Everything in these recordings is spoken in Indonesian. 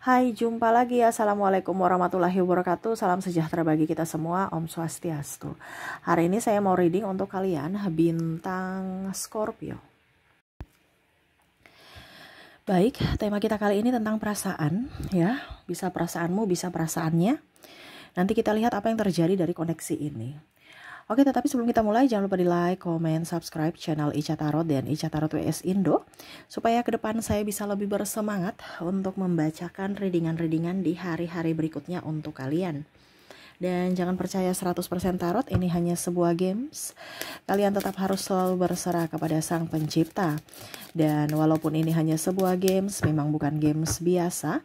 Hai, jumpa lagi. Assalamualaikum warahmatullahi wabarakatuh. Salam sejahtera bagi kita semua. Om Swastiastu. Hari ini saya mau reading untuk kalian bintang Scorpio. Baik, tema kita kali ini tentang perasaan, ya. Bisa perasaanmu, bisa perasaannya. Nanti kita lihat apa yang terjadi dari koneksi ini. Oke, tetapi sebelum kita mulai, jangan lupa di like, comment, subscribe channel Ica Tarot dan Ica Tarot WS Indo, supaya ke depan saya bisa lebih bersemangat untuk membacakan readingan-readingan di hari-hari berikutnya untuk kalian. Dan jangan percaya 100% tarot, ini hanya sebuah games. Kalian tetap harus selalu berserah kepada Sang Pencipta. Dan walaupun ini hanya sebuah games, memang bukan games biasa,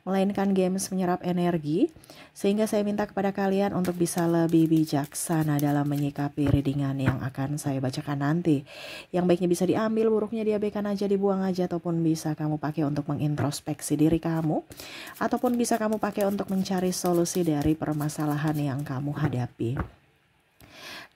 melainkan games menyerap energi. Sehingga saya minta kepada kalian untuk bisa lebih bijaksana dalam menyikapi readingan yang akan saya bacakan nanti. Yang baiknya bisa diambil, buruknya diabaikan aja, dibuang aja, ataupun bisa kamu pakai untuk mengintrospeksi diri kamu, ataupun bisa kamu pakai untuk mencari solusi dari permasalahan yang kamu hadapi.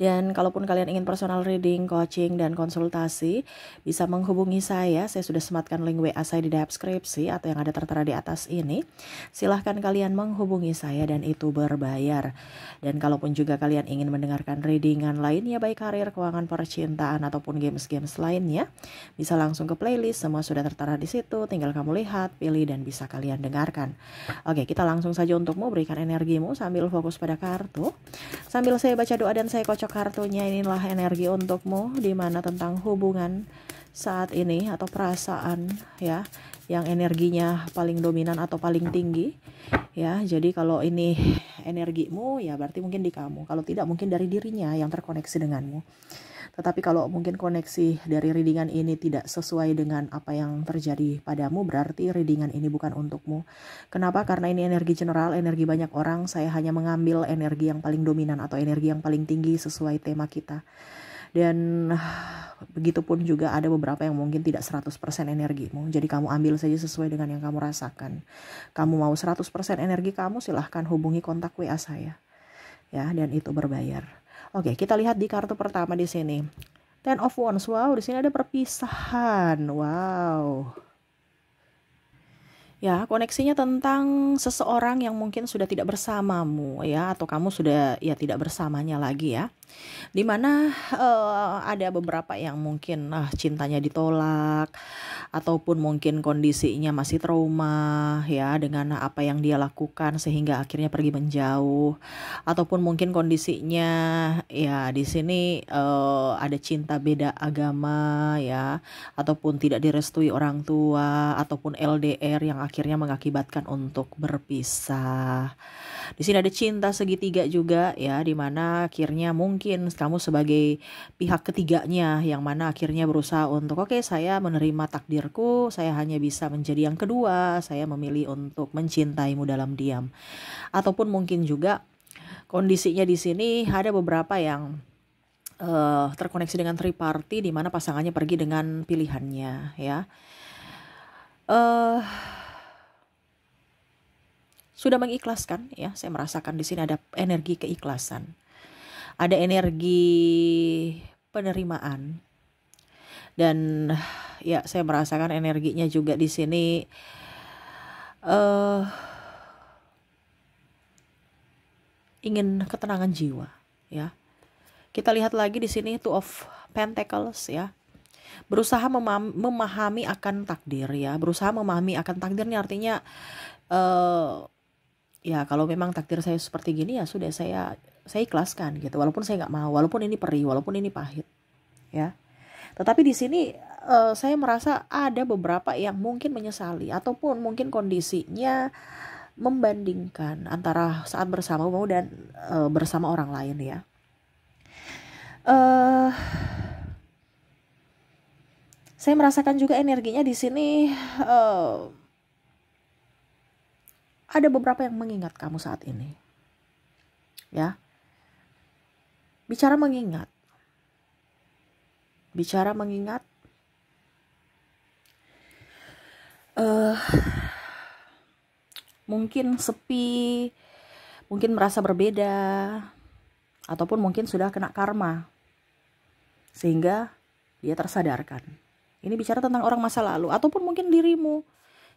Dan kalaupun kalian ingin personal reading, coaching, dan konsultasi, bisa menghubungi saya. Saya sudah sematkan link WA saya di deskripsi atau yang ada tertera di atas ini. Silahkan kalian menghubungi saya dan itu berbayar. Dan kalaupun juga kalian ingin mendengarkan readingan lainnya, baik karir, keuangan, percintaan, ataupun games-games lainnya, bisa langsung ke playlist. Semua sudah tertera di situ. Tinggal kamu lihat, pilih, dan bisa kalian dengarkan. Oke, kita langsung saja untukmu. Berikan energimu sambil fokus pada kartu. Sambil saya baca doa dan saya kocok kartunya, inilah energi untukmu, di mana tentang hubungan saat ini atau perasaan, ya, yang energinya paling dominan atau paling tinggi, ya. Jadi kalau ini energimu, ya berarti mungkin di kamu. Kalau tidak, mungkin dari dirinya yang terkoneksi denganmu. Tetapi kalau mungkin koneksi dari readingan ini tidak sesuai dengan apa yang terjadi padamu, berarti readingan ini bukan untukmu. Kenapa? Karena ini energi general, energi banyak orang. Saya hanya mengambil energi yang paling dominan atau energi yang paling tinggi sesuai tema kita. Dan begitupun juga ada beberapa yang mungkin tidak 100% energimu. Jadi kamu ambil saja sesuai dengan yang kamu rasakan. Kamu mau 100% energi kamu, silahkan hubungi kontak WA saya. Ya, dan itu berbayar. Oke, kita lihat di kartu pertama di sini. Ten of Wands. Wow, di sini ada perpisahan. Wow. Ya, koneksinya tentang seseorang yang mungkin sudah tidak bersamamu, ya, atau kamu sudah ya tidak bersamanya lagi, ya. Dimana ada beberapa yang mungkin cintanya ditolak, ataupun mungkin kondisinya masih trauma, ya, dengan apa yang dia lakukan sehingga akhirnya pergi menjauh, ataupun mungkin kondisinya ya di sini ada cinta beda agama, ya, ataupun tidak direstui orang tua, ataupun LDR yang akhirnya mengakibatkan untuk berpisah. Di sini ada cinta segitiga juga, ya, dimana akhirnya mungkin kamu sebagai pihak ketiganya yang mana akhirnya berusaha untuk oke, saya menerima takdirku, saya hanya bisa menjadi yang kedua, saya memilih untuk mencintaimu dalam diam. Ataupun mungkin juga kondisinya di sini ada beberapa yang terkoneksi dengan triparty, di mana pasangannya pergi dengan pilihannya, ya. Sudah mengikhlaskan, ya. Saya merasakan di sini ada energi keikhlasan, ada energi penerimaan, dan ya saya merasakan energinya juga di sini ingin ketenangan jiwa, ya. Kita lihat lagi di sini Two of Pentacles, ya. Berusaha memahami akan takdir, ya. Berusaha memahami akan takdir ini artinya ya kalau memang takdir saya seperti gini, ya sudah, saya ikhlaskan gitu, walaupun saya nggak mau, walaupun ini perih, walaupun ini pahit, ya. Tetapi di sini saya merasa ada beberapa yang mungkin menyesali, ataupun mungkin kondisinya membandingkan antara saat bersamamu dan bersama orang lain, ya. Saya merasakan juga energinya di sini ada beberapa yang mengingat kamu saat ini, ya. Bicara mengingat, mungkin sepi, mungkin merasa berbeda, ataupun mungkin sudah kena karma sehingga dia tersadarkan. Ini bicara tentang orang masa lalu, ataupun mungkin dirimu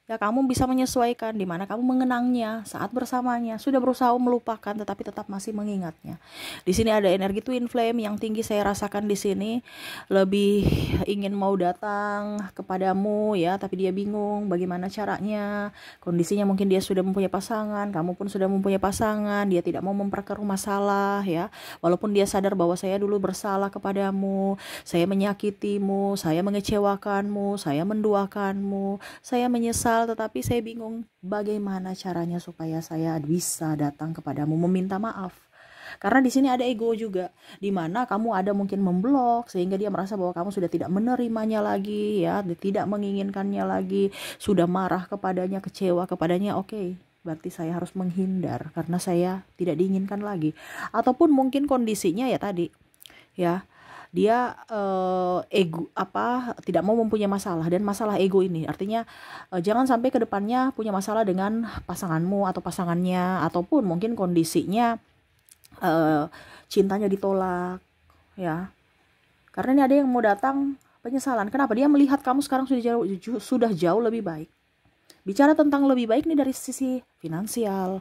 Ya, kamu bisa menyesuaikan di mana kamu mengenangnya saat bersamanya. Sudah berusaha melupakan tetapi tetap masih mengingatnya. Di sini ada energi twin flame yang tinggi saya rasakan di sini. Lebih ingin mau datang kepadamu ya, tapi dia bingung bagaimana caranya. Kondisinya mungkin dia sudah mempunyai pasangan, kamu pun sudah mempunyai pasangan, dia tidak mau memperkeruh masalah ya. Walaupun dia sadar bahwa saya dulu bersalah kepadamu, saya menyakitimu, saya mengecewakanmu, saya menduakanmu, saya menyesal, tetapi saya bingung bagaimana caranya supaya saya bisa datang kepadamu meminta maaf. Karena di sini ada ego juga, di mana kamu ada mungkin memblok sehingga dia merasa bahwa kamu sudah tidak menerimanya lagi ya, tidak menginginkannya lagi, sudah marah kepadanya, kecewa kepadanya. Oke, berarti saya harus menghindar karena saya tidak diinginkan lagi. Ataupun mungkin kondisinya ya tadi ya, dia ego tidak mau mempunyai masalah, dan masalah ego ini artinya jangan sampai ke depannya punya masalah dengan pasanganmu atau pasangannya, ataupun mungkin kondisinya cintanya ditolak ya, karena ini ada yang mau datang penyesalan. Kenapa? Dia melihat kamu sekarang sudah jauh lebih baik. Bicara tentang lebih baik nih dari sisi finansial,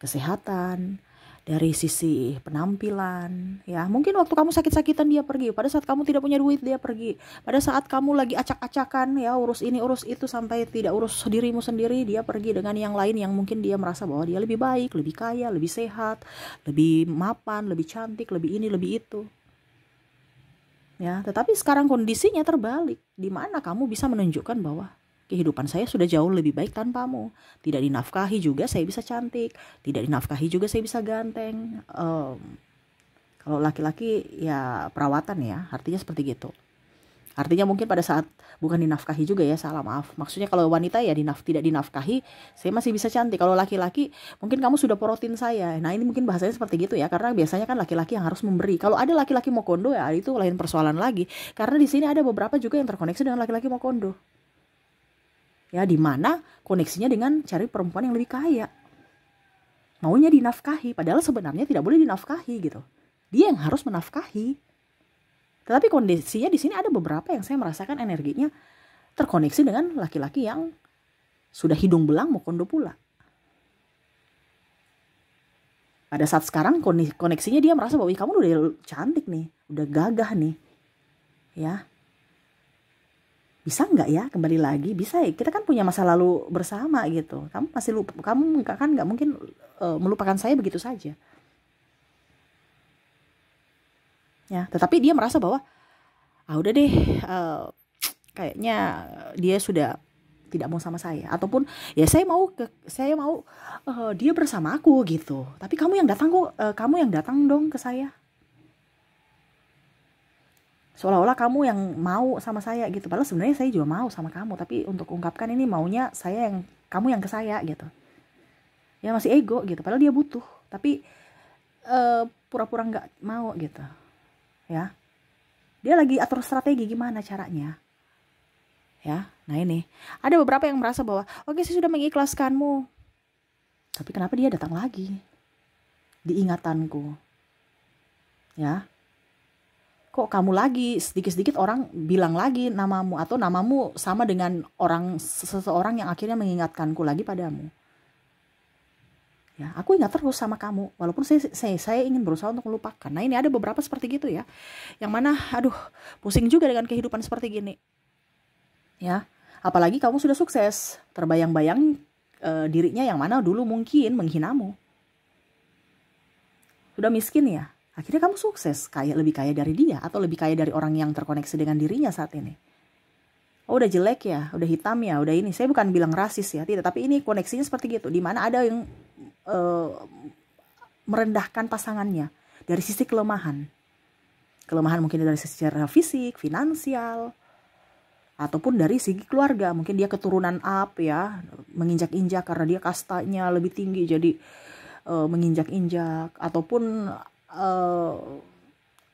kesehatan, dari sisi penampilan ya. Mungkin waktu kamu sakit-sakitan dia pergi, pada saat kamu tidak punya duit dia pergi, pada saat kamu lagi acak-acakan ya, urus ini urus itu sampai tidak urus dirimu sendiri, dia pergi dengan yang lain yang mungkin dia merasa bahwa dia lebih baik, lebih kaya, lebih sehat, lebih mapan, lebih cantik, lebih ini lebih itu ya. Tetapi sekarang kondisinya terbalik, di mana kamu bisa menunjukkan bahwa kehidupan saya sudah jauh lebih baik tanpamu. Tidak dinafkahi juga saya bisa cantik, tidak dinafkahi juga saya bisa ganteng. Kalau laki-laki ya perawatan ya, artinya seperti gitu. Artinya mungkin pada saat bukan dinafkahi juga ya, salah maaf. Maksudnya kalau wanita ya tidak dinafkahi, saya masih bisa cantik. Kalau laki-laki mungkin kamu sudah porotin saya. Nah ini mungkin bahasanya seperti gitu ya, karena biasanya kan laki-laki yang harus memberi. Kalau ada laki-laki mau kondo ya itu lain persoalan lagi. Karena di sini ada beberapa juga yang terkoneksi dengan laki-laki mau kondo. Ya, di mana koneksinya dengan cari perempuan yang lebih kaya. Maunya dinafkahi, padahal sebenarnya tidak boleh dinafkahi gitu. Dia yang harus menafkahi. Tetapi kondisinya di sini ada beberapa yang saya merasakan energinya terkoneksi dengan laki-laki yang sudah hidung belang mau kondo pula. Pada saat sekarang koneksinya dia merasa bahwa kamu udah cantik nih, udah gagah nih. Ya. Bisa nggak ya kembali lagi? Bisa ya, kita kan punya masa lalu bersama gitu. Kamu masih lupa, kamu kan nggak mungkin melupakan saya begitu saja. Ya, tetapi dia merasa bahwa udah deh, kayaknya dia sudah tidak mau sama saya, ataupun ya saya mau dia bersama aku gitu. Tapi kamu yang datang kamu yang datang dong ke saya. Seolah-olah kamu yang mau sama saya gitu. Padahal sebenarnya saya juga mau sama kamu, tapi untuk ungkapkan ini maunya kamu yang ke saya gitu. Ya masih ego gitu. Padahal dia butuh, tapi pura-pura nggak mau gitu. Ya, dia lagi atur strategi gimana caranya. Ya, nah ini ada beberapa yang merasa bahwa oke, saya sudah mengikhlaskanmu, tapi kenapa dia datang lagi di ingatanku? Ya. Kok kamu lagi, sedikit-sedikit orang bilang lagi namamu, atau namamu sama dengan seseorang yang akhirnya mengingatkanku lagi padamu. Ya, aku ingat terus sama kamu, walaupun saya ingin berusaha untuk melupakan. Nah ini ada beberapa seperti gitu ya, yang mana aduh pusing juga dengan kehidupan seperti gini. Ya, apalagi kamu sudah sukses, terbayang-bayang dirinya yang mana dulu mungkin menghinamu. Sudah miskin ya, akhirnya kamu sukses, lebih kaya dari dia, atau lebih kaya dari orang yang terkoneksi dengan dirinya saat ini. Oh udah jelek ya, udah hitam ya, udah ini. Saya bukan bilang rasis ya, tidak. Tapi ini koneksinya seperti gitu, dimana ada yang merendahkan pasangannya dari sisi kelemahan. Kelemahan mungkin dari secara fisik, finansial, ataupun dari segi keluarga. Mungkin dia keturunan ya, menginjak-injak karena dia kastanya lebih tinggi, jadi menginjak-injak, ataupun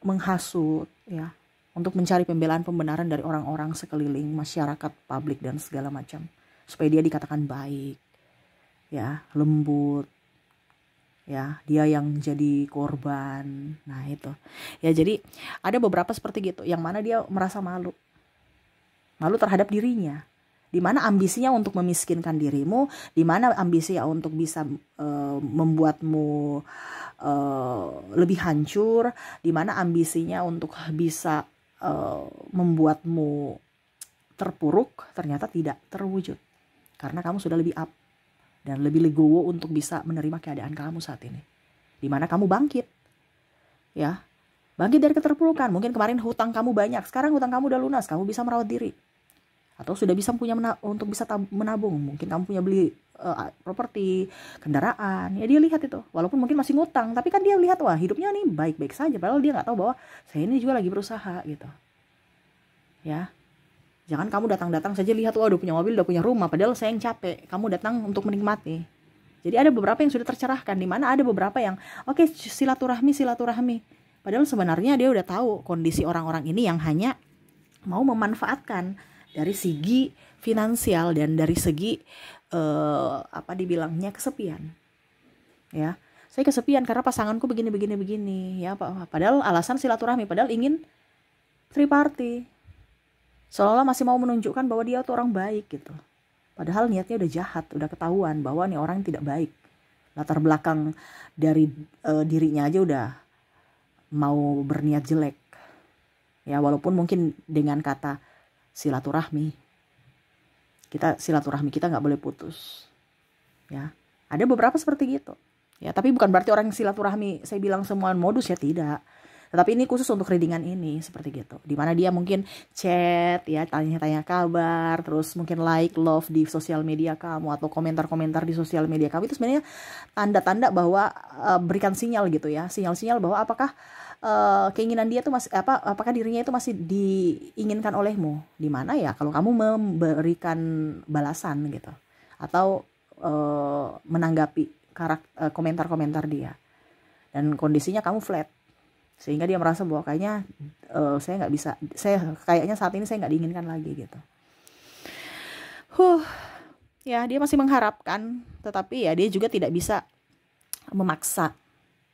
menghasut ya, untuk mencari pembenaran dari orang-orang sekeliling, masyarakat, publik dan segala macam, supaya dia dikatakan baik ya, lembut ya, dia yang jadi korban. Nah itu ya, jadi ada beberapa seperti gitu yang mana dia merasa malu terhadap dirinya, Di mana ambisinya untuk memiskinkan dirimu, di mana ambisinya untuk bisa membuatmu lebih hancur, di mana ambisinya untuk bisa membuatmu terpuruk, ternyata tidak terwujud. Karena kamu sudah lebih up dan lebih legowo untuk bisa menerima keadaan kamu saat ini. Di mana kamu bangkit. Ya. Bangkit dari keterpurukan. Mungkin kemarin hutang kamu banyak, sekarang hutang kamu udah lunas, kamu bisa merawat diri. Atau sudah bisa punya untuk bisa menabung. Mungkin kamu punya beli properti, kendaraan. Ya dia lihat itu. Walaupun mungkin masih ngutang, tapi kan dia lihat, wah hidupnya nih baik-baik saja. Padahal dia nggak tahu bahwa saya ini juga lagi berusaha gitu. Ya. Jangan kamu datang-datang saja lihat, wah udah punya mobil, udah punya rumah. Padahal saya yang capek. Kamu datang untuk menikmati. Jadi ada beberapa yang sudah tercerahkan. Di mana ada beberapa yang, oke, silaturahmi. Padahal sebenarnya dia udah tahu kondisi orang-orang ini yang hanya mau memanfaatkan dari segi finansial dan dari segi apa dibilangnya kesepian. Ya, saya kesepian karena pasanganku begini. Ya, padahal alasan silaturahmi, padahal ingin triparty. Seolah-olah masih mau menunjukkan bahwa dia tuh orang baik gitu. Padahal niatnya udah jahat, udah ketahuan bahwa nih orang tidak baik. Latar belakang dari dirinya aja udah mau berniat jelek. Ya, walaupun mungkin dengan kata silaturahmi kita nggak boleh putus. Ya, ada beberapa seperti gitu. Ya, tapi bukan berarti orang silaturahmi saya bilang semua modus ya, tidak. Tetapi ini khusus untuk readingan ini seperti gitu. Dimana dia mungkin chat ya, tanya-tanya kabar, terus mungkin like, love di sosial media kamu atau komentar-komentar di sosial media kamu, itu sebenarnya tanda-tanda bahwa berikan sinyal gitu ya, sinyal-sinyal bahwa apakah keinginan dia tuh masih apakah dirinya itu masih diinginkan olehmu. Dimana ya kalau kamu memberikan balasan gitu atau menanggapi komentar-komentar dia dan kondisinya kamu flat. Sehingga dia merasa bahwa kayaknya saya nggak bisa, kayaknya saat ini saya nggak diinginkan lagi gitu. Ya dia masih mengharapkan, tetapi ya dia juga tidak bisa memaksa,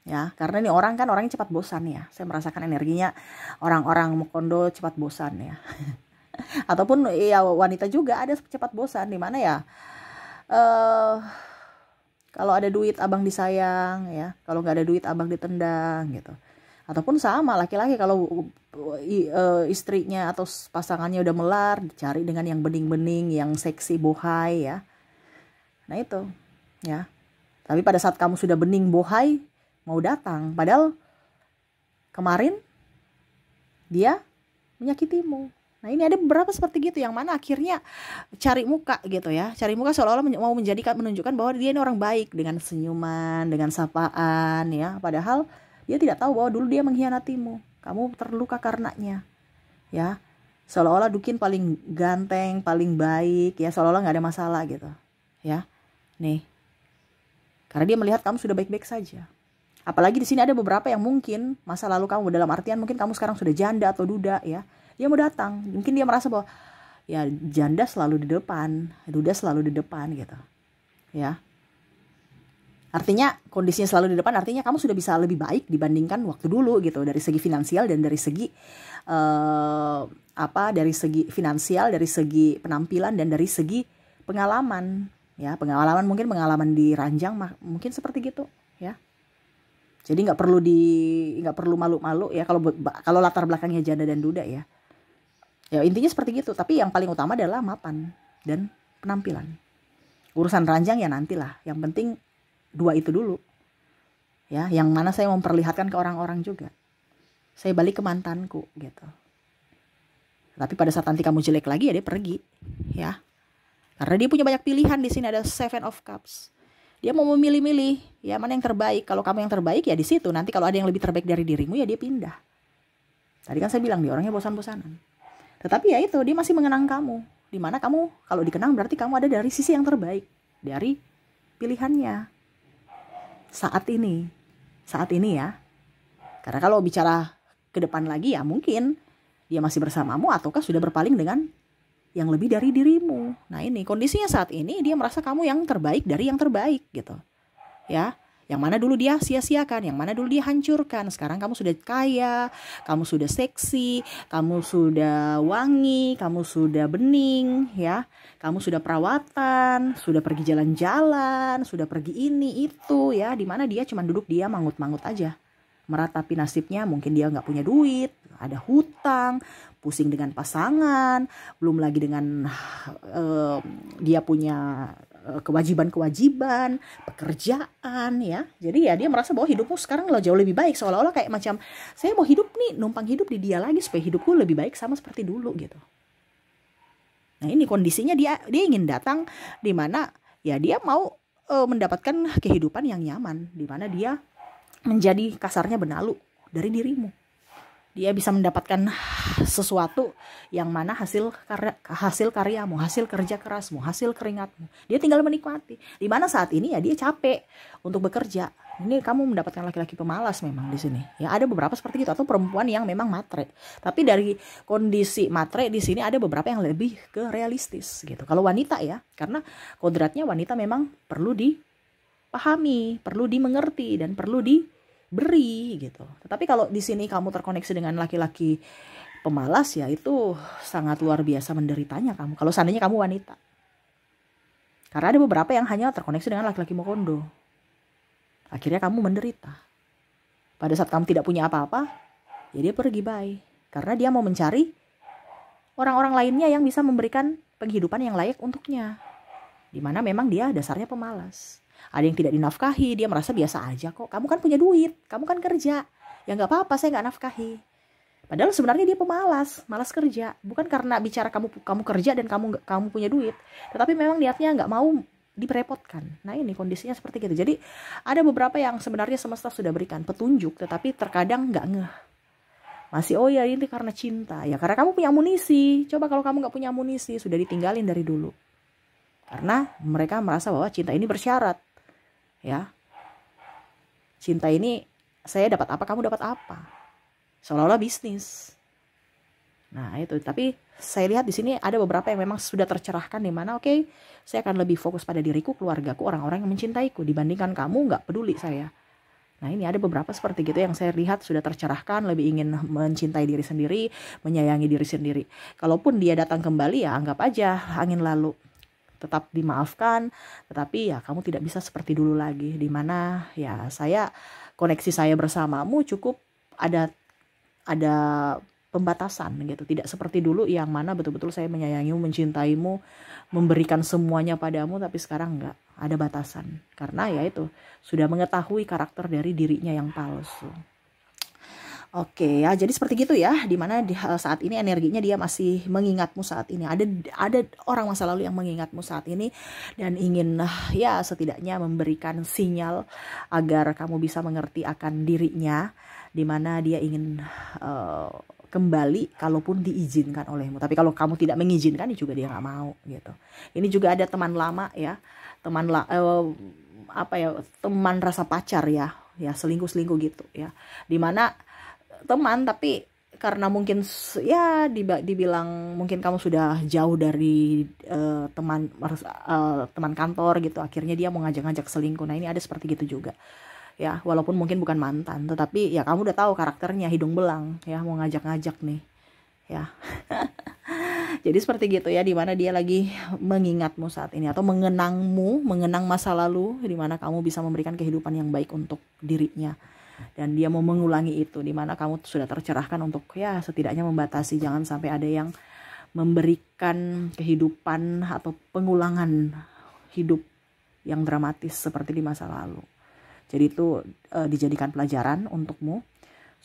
ya karena nih orang kan orangnya cepat bosan ya. Saya merasakan energinya orang-orang Mokondo cepat bosan ya. Ataupun ya wanita juga ada cepat bosan, di mana ya kalau ada duit abang disayang ya, kalau nggak ada duit abang ditendang gitu. Ataupun sama laki-laki kalau istrinya atau pasangannya udah melar, dicari dengan yang bening-bening, yang seksi, bohai ya. Nah itu ya. Tapi pada saat kamu sudah bening, bohai, mau datang, padahal kemarin dia menyakitimu. Nah ini ada beberapa seperti gitu yang mana akhirnya cari muka gitu ya. Cari muka seolah-olah mau menunjukkan bahwa dia ini orang baik dengan senyuman, dengan sapaan ya. Padahal dia tidak tahu bahwa dulu dia mengkhianatimu. Kamu terluka karenanya. Ya. Seolah-olah Dukin paling ganteng, paling baik, ya seolah-olah enggak ada masalah gitu. Ya. Nih. Karena dia melihat kamu sudah baik-baik saja. Apalagi di sini ada beberapa yang mungkin masa lalu kamu, dalam artian mungkin kamu sekarang sudah janda atau duda ya. Dia mau datang. Mungkin dia merasa bahwa ya janda selalu di depan, duda selalu di depan gitu. Ya. Artinya kondisinya selalu di depan, artinya kamu sudah bisa lebih baik dibandingkan waktu dulu gitu, dari segi finansial dan dari segi dari segi finansial, dari segi penampilan dan dari segi pengalaman ya. Pengalaman mungkin pengalaman di ranjang mungkin seperti gitu ya. Jadi nggak perlu malu-malu ya kalau latar belakangnya janda dan duda ya. Ya intinya seperti gitu, tapi yang paling utama adalah mapan dan penampilan. Urusan ranjang ya nantilah, yang penting dua itu dulu ya, yang mana saya memperlihatkan ke orang-orang juga. Saya balik ke mantanku gitu. Tapi pada saat nanti kamu jelek lagi ya dia pergi ya, karena dia punya banyak pilihan. Di sini ada Seven of Cups. Dia mau memilih-milih ya mana yang terbaik. Kalau kamu yang terbaik ya di situ. Nanti kalau ada yang lebih terbaik dari dirimu ya dia pindah. Tadi kan saya bilang dia orangnya bosan-bosanan. Tetapi ya itu, dia masih mengenang kamu. Dimana kamu kalau dikenang berarti kamu ada dari sisi yang terbaik dari pilihannya saat ini ya. Karena kalau bicara ke depan lagi ya mungkin dia masih bersamamu ataukah sudah berpaling dengan yang lebih dari dirimu. Nah ini kondisinya saat ini dia merasa kamu yang terbaik dari yang terbaik gitu ya. Yang mana dulu dia sia-siakan, yang mana dulu dia hancurkan. Sekarang kamu sudah kaya, kamu sudah seksi, kamu sudah wangi, kamu sudah bening, ya. Kamu sudah perawatan, sudah pergi jalan-jalan, sudah pergi ini itu, ya. Dimana dia cuma duduk dia mangut-mangut aja, meratapi nasibnya. Mungkin dia nggak punya duit, ada hutang, pusing dengan pasangan, belum lagi dengan dia punya kewajiban-kewajiban, pekerjaan, ya. Jadi ya dia merasa bahwa hidupmu sekarang lo jauh lebih baik, seolah-olah kayak macam saya mau hidup nih, numpang hidup di dia lagi supaya hidupku lebih baik sama seperti dulu gitu. Nah, ini kondisinya dia ingin datang di mana ya dia mau mendapatkan kehidupan yang nyaman, di mana dia menjadi kasarnya benalu dari dirimu. Dia bisa mendapatkan sesuatu yang mana hasil karyamu, hasil kerja kerasmu, hasil keringatmu. Dia tinggal menikmati. Di mana saat ini ya dia capek untuk bekerja. Ini kamu mendapatkan laki-laki pemalas memang di sini. Ya ada beberapa seperti itu, atau perempuan yang memang matre. Tapi dari kondisi matre di sini ada beberapa yang lebih ke realistis gitu. Kalau wanita ya, karena kodratnya wanita memang perlu dipahami, perlu dimengerti, dan perlu diberi gitu. Tetapi kalau di sini kamu terkoneksi dengan laki-laki pemalas, ya itu sangat luar biasa menderitanya kamu kalau seandainya kamu wanita. Karena ada beberapa yang hanya terkoneksi dengan laki-laki mokondo. Akhirnya kamu menderita. Pada saat kamu tidak punya apa-apa, ya dia pergi bye. Karena dia mau mencari orang-orang lainnya yang bisa memberikan penghidupan yang layak untuknya. Dimana memang dia dasarnya pemalas. Ada yang tidak dinafkahi, dia merasa biasa aja kok. Kamu kan punya duit, kamu kan kerja. Ya gak apa-apa, saya gak nafkahi. Padahal sebenarnya dia pemalas, malas kerja. Bukan karena bicara kamu kerja dan kamu punya duit. Tetapi memang niatnya gak mau diperepotkan. Nah ini kondisinya seperti gitu. Jadi ada beberapa yang sebenarnya semesta sudah berikan petunjuk, tetapi terkadang gak ngeh. Masih oh ya ini karena cinta. Ya karena kamu punya amunisi. Coba kalau kamu gak punya amunisi, sudah ditinggalin dari dulu. Karena mereka merasa bahwa cinta ini bersyarat. Ya, cinta ini saya dapat apa, kamu dapat apa, seolah-olah bisnis. Nah itu, tapi saya lihat di sini ada beberapa yang memang sudah tercerahkan, di mana oke, saya akan lebih fokus pada diriku, keluargaku, orang-orang yang mencintaiku, dibandingkan kamu nggak peduli saya. Nah ini ada beberapa seperti gitu yang saya lihat sudah tercerahkan, lebih ingin mencintai diri sendiri, menyayangi diri sendiri. Kalaupun dia datang kembali ya anggap aja angin lalu. Tetap dimaafkan, tetapi ya kamu tidak bisa seperti dulu lagi, dimana ya koneksi saya bersamamu cukup ada pembatasan gitu, tidak seperti dulu yang mana betul-betul saya menyayangimu, mencintaimu, memberikan semuanya padamu, tapi sekarang enggak, ada batasan, karena ya itu sudah mengetahui karakter dari dirinya yang palsu. Oke ya, jadi seperti gitu ya, dimana saat ini energinya dia masih mengingatmu saat ini. Ada orang masa lalu yang mengingatmu saat ini dan ingin ya setidaknya memberikan sinyal agar kamu bisa mengerti akan dirinya, dimana dia ingin kembali kalaupun diizinkan olehmu. Tapi kalau kamu tidak mengizinkan, juga dia nggak mau gitu. Ini juga ada teman lama ya, teman rasa pacar ya selingkuh gitu ya, dimana teman tapi karena mungkin ya dibilang mungkin kamu sudah jauh dari teman kantor gitu, akhirnya dia mau ngajak-ngajak selingkuh. Nah ini ada seperti gitu juga ya, walaupun mungkin bukan mantan, tetapi ya kamu udah tahu karakternya, hidung belang ya, mau ngajak-ngajak nih ya. Jadi seperti gitu ya, dimana dia lagi mengingatmu saat ini atau mengenang masa lalu, dimana kamu bisa memberikan kehidupan yang baik untuk dirinya. Dan dia mau mengulangi itu, dimana kamu sudah tercerahkan untuk ya setidaknya membatasi, jangan sampai ada yang memberikan kehidupan atau pengulangan hidup yang dramatis seperti di masa lalu. Jadi itu dijadikan pelajaran untukmu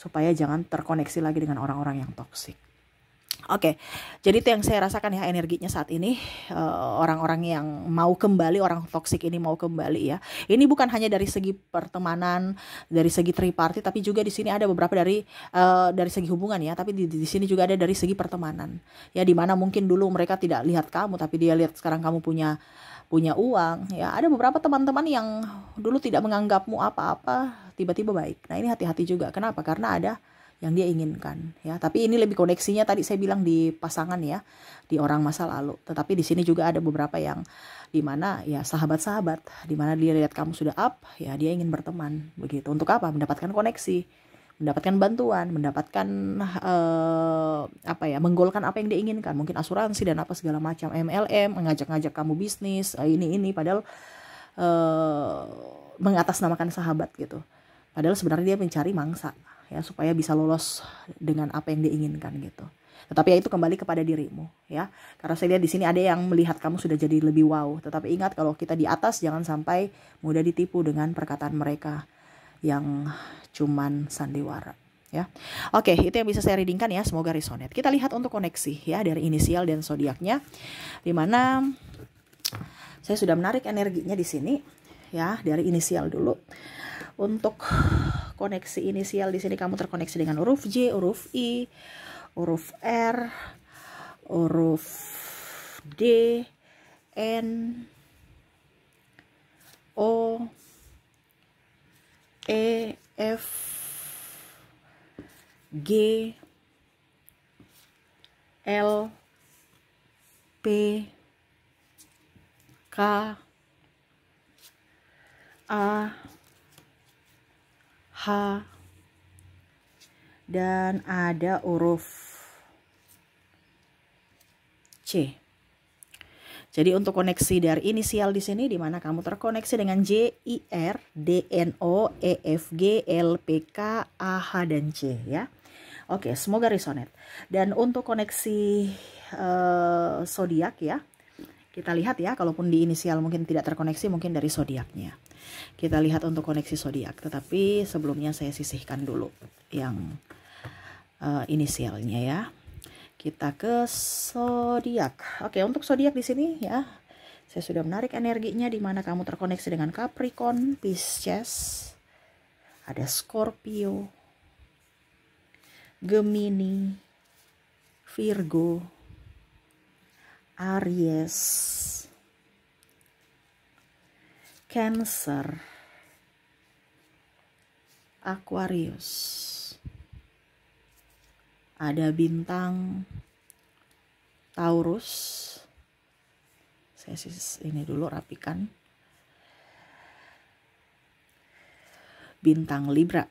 supaya jangan terkoneksi lagi dengan orang-orang yang toksik. Oke, jadi itu yang saya rasakan ya energinya saat ini, orang-orang yang mau kembali, orang toksik ini mau kembali ya. Ini bukan hanya dari segi pertemanan, dari segi tripartit, tapi juga di sini ada beberapa dari segi hubungan ya. Tapi di sini juga ada dari segi pertemanan ya, dimana mungkin dulu mereka tidak lihat kamu, tapi dia lihat sekarang kamu punya uang ya. Ada beberapa teman-teman yang dulu tidak menganggapmu apa-apa, tiba-tiba baik. Nah ini hati-hati juga. Kenapa? Karena ada yang dia inginkan ya. Tapi ini lebih koneksinya tadi saya bilang di pasangan ya, di orang masa lalu. Tetapi di sini juga ada beberapa yang dimana ya sahabat-sahabat, dimana dia lihat kamu sudah up ya, dia ingin berteman begitu. Untuk apa? Mendapatkan koneksi, mendapatkan bantuan, mendapatkan menggolkan apa yang dia inginkan, mungkin asuransi dan apa segala macam, MLM, mengajak-ngajak kamu bisnis, ini padahal mengatasnamakan sahabat gitu. Padahal sebenarnya dia mencari mangsa ya, supaya bisa lolos dengan apa yang dia inginkan gitu. Tetapi ya itu kembali kepada dirimu ya. Karena saya lihat di sini ada yang melihat kamu sudah jadi lebih wow. Tetapi ingat, kalau kita di atas jangan sampai mudah ditipu dengan perkataan mereka yang cuman sandiwara ya. Oke, itu yang bisa saya readingkan ya, semoga resonate. Kita lihat untuk koneksi ya dari inisial dan zodiaknya, dimana saya sudah menarik energinya di sini ya, dari inisial dulu. Untuk koneksi inisial di sini kamu terkoneksi dengan huruf J, huruf I, huruf R, huruf D, N, O, E, F, G, L, P, K, A, H, dan ada huruf C. Jadi untuk koneksi dari inisial di sini, di mana kamu terkoneksi dengan J, I, R, D, N, O, E, F, G, L, P, K, A, H, dan C ya. Oke, semoga resonate. Dan untuk koneksi zodiak ya, kita lihat ya, kalaupun di inisial mungkin tidak terkoneksi, mungkin dari zodiaknya. Kita lihat untuk koneksi zodiak, tetapi sebelumnya saya sisihkan dulu yang inisialnya ya. Kita ke zodiak. Oke, untuk zodiak di sini ya, saya sudah menarik energinya, di mana kamu terkoneksi dengan Capricorn, Pisces, ada Scorpio, Gemini, Virgo, Aries, Cancer, Aquarius. Ada bintang Taurus. Saya ini dulu rapikan. Bintang Libra.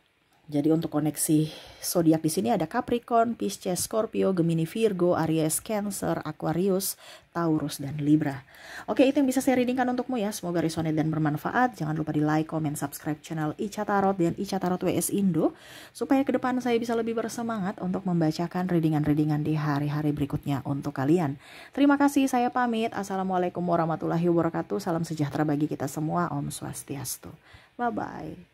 Jadi untuk koneksi zodiak di sini ada Capricorn, Pisces, Scorpio, Gemini, Virgo, Aries, Cancer, Aquarius, Taurus, dan Libra. Oke, itu yang bisa saya readingkan untukmu ya. Semoga resonate dan bermanfaat. Jangan lupa di like, comment, subscribe channel Ica Tarot dan Ica Tarot WS Indo, supaya ke depan saya bisa lebih bersemangat untuk membacakan readingan-readingan di hari-hari berikutnya untuk kalian. Terima kasih, saya pamit. Assalamualaikum warahmatullahi wabarakatuh. Salam sejahtera bagi kita semua. Om Swastiastu. Bye-bye.